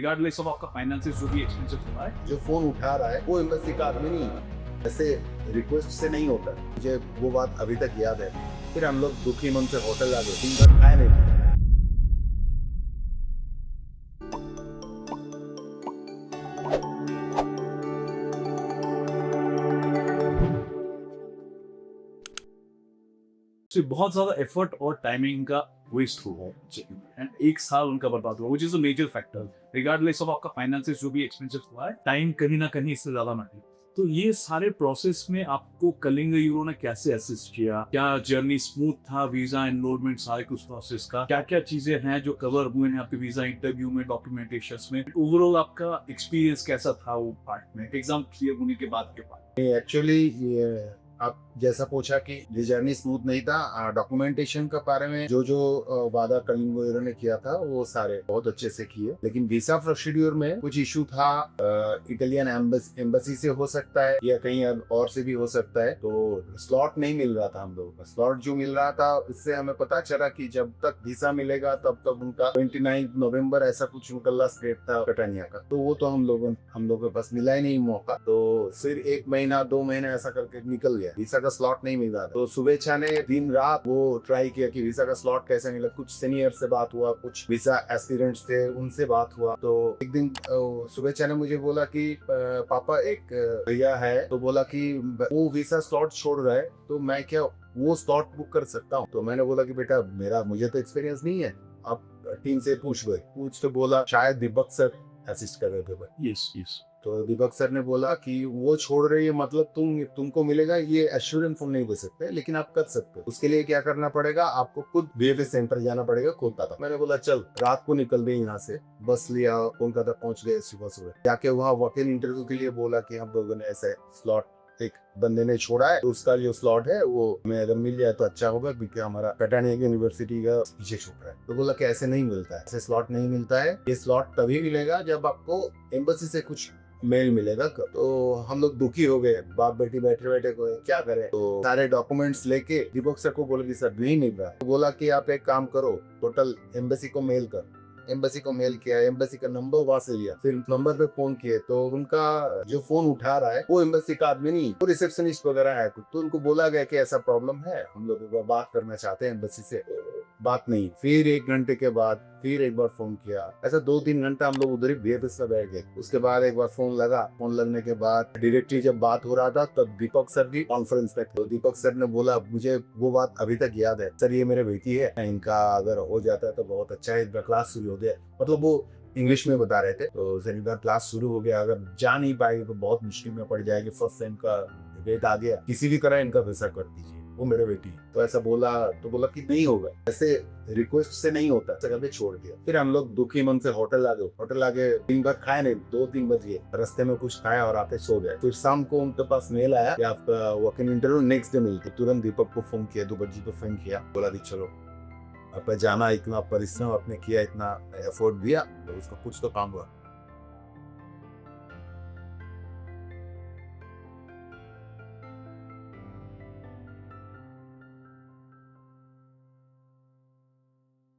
Regardless of आपका finances जो भी एक्सपेंसिव हुआ है। जो फोन उठा रहा है वो एम्बेसी का आदमी नहीं है। ऐसे रिक्वेस्ट से नहीं होता। मुझे वो बात अभी तक याद है। फिर हम लोग दुखी मन से होटल आ गए, दिन भर खाए नहीं। तो बहुत ज्यादा एफर्ट और टाइमिंग का वेस्ट हुआ है एंड एक साल उनका बर्बाद हुआ, which is a major factor। Regardless of आपका फाइनेंसेस जो भी एक्सपेंसिव हुआ है, टाइम कहीं ना कहीं इससे ज्यादा मैटर। तो ये सारे प्रोसेस में आपको कलिंग यूरो ने कैसे असिस्ट किया? क्या जर्नी स्मूथ था? वीजा एनरोलमेंट सारे कुछ प्रोसेस का क्या क्या चीजें हैं जो कवर हुए हैं आपके वीजा इंटरव्यू में, डॉक्यूमेंटेशन में? ओवरऑल आपका एक्सपीरियंस कैसा था वो पार्ट में, एग्जाम क्लियर होने के बाद के बाद? एक्चुअली आप जैसा पूछा कि ये जर्नी स्मूथ नहीं था। डॉक्यूमेंटेशन का बारे में जो वादा कलिंगो ने किया था वो सारे बहुत अच्छे से किए, लेकिन वीजा प्रोसीड्यूर में कुछ इशू था। इटालियन एम्बेसी से हो सकता है या कहीं और से भी हो सकता है। तो स्लॉट नहीं मिल रहा था हम लोगों का। स्लॉट जो मिल रहा था इससे हमें पता चला कि जब तक वीजा मिलेगा तब तक उनका 29 नवंबर ऐसा कुछ उनका लास्ट डेट था कटानिया का। तो वो तो हम लोगों के पास मिला ही नहीं मौका। तो फिर 1 महीना 2 महीने ऐसा करके निकल गया, वीजा का स्लॉट नहीं मिल रहा था। तो शुभेच्छा ने दिन रात वो ट्राई किया कि वीजा का स्लॉट कैसे मिला। कुछ सीनियर से बात हुआ, कुछ वीजा एस्पिरेंट्स थे उनसे बात हुआ। तो एक दिन शुभेच्छा ने मुझे बोला कि पापा एक भैया है, तो बोला कि वो वीजा स्लॉट छोड़ रहा है, तो मैं क्या वो स्लॉट बुक कर सकता हूँ? तो मैंने बोला कि बेटा मुझे तो एक्सपीरियंस नहीं है, आप टीम से पूछ तो बोला शायद दीपक सर असिस्ट कर रहे थे। Yes yes. तो दीपक सर ने बोला कि वो छोड़ रही है, मतलब तुमको मिलेगा ये एश्योरेंस हम नहीं दे सकते, लेकिन आप कर सकते हो। उसके लिए क्या करना पड़ेगा, आपको खुद वीएफएस सेंटर जाना पड़ेगा कोलकाता। मैंने बोला चल, रात को निकल गए यहाँ से, बस लिया, कोलकाता पहुंच गए सुबह जाके। वहाँ वॉक इन इंटरव्यू के लिए बोला कि हम लोगों ने ऐसे स्लॉट एक बंदे ने छोड़ा है, तो उसका जो स्लॉट है वो हमें अगर मिल जाए तो अच्छा होगा, क्योंकि हमारा कैटानिया यूनिवर्सिटी का पीछे छूट रहा है। तो बोला कि ऐसे नहीं मिलता है, ऐसे स्लॉट नहीं मिलता है। ये स्लॉट तभी मिलेगा जब आपको एम्बेसी से कुछ मेल मिलेगा। तो हम लोग दुखी हो गए, बाप बेटी बैठे को क्या करें। तो सारे डॉक्यूमेंट्स लेके दीपक सर को बोला कि सर नहीं मिल रहा। तो बोला कि आप एक काम करो, टोटल एम्बेसी को मेल कर। एम्बेसी को मेल किया, एम्बेसी का नंबर वहां से लिया, फिर नंबर पे फोन किए। तो उनका जो फोन उठा रहा है वो एम्बेसी का आदमी नहीं, वो रिसेप्शनिस्ट वगैरह है। तो उनको बोला गया कि ऐसा प्रॉब्लम है, हम लोग बात करना चाहते हैं एम्बेसी से। बात नहीं। फिर 1 घंटे के बाद फिर एक बार फोन किया। ऐसा 2-3 घंटा हम लोग उधर ही वीएफएस में बैठ गए। उसके बाद एक बार फोन लगा। फोन लगने के बाद डायरेक्टली जब बात हो रहा था तब दीपक सर भी कॉन्फ्रेंस में। तो दीपक सर ने बोला, मुझे वो बात अभी तक याद है, सर ये मेरे बेटी है, इनका अगर हो जाता है तो बहुत अच्छा है, इनका क्लास शुरू हो गया। मतलब वो इंग्लिश में बता रहे थे। तो सर इनका क्लास शुरू हो गया, अगर जा नहीं पाएगी तो बहुत मुश्किल में पड़ जाएगी। फर्स्ट टाइम का डेट आ गया, किसी भी तरह इनका वीजा कर दीजिए, वो मेरे बेटी है। तो ऐसा बोला। तो बोला कि नहीं होगा, ऐसे रिक्वेस्ट से नहीं होता। कभी छोड़ दिया। फिर हम लोग दुखी मन से होटल आ गए। दिन भर खाए नहीं, 2-3 बज गए, रास्ते में कुछ खाया और आके सो गए। फिर शाम को उनके पास मेल आया कि आपका walk in interview next day मिलती। तुरंत दीपक को फोन किया, दुबे जी को फोन किया, बोला कि चलो आप जाना, इतना परिश्रम आपने किया, इतना एफर्ट दिया, तो उसका कुछ तो काम हुआ।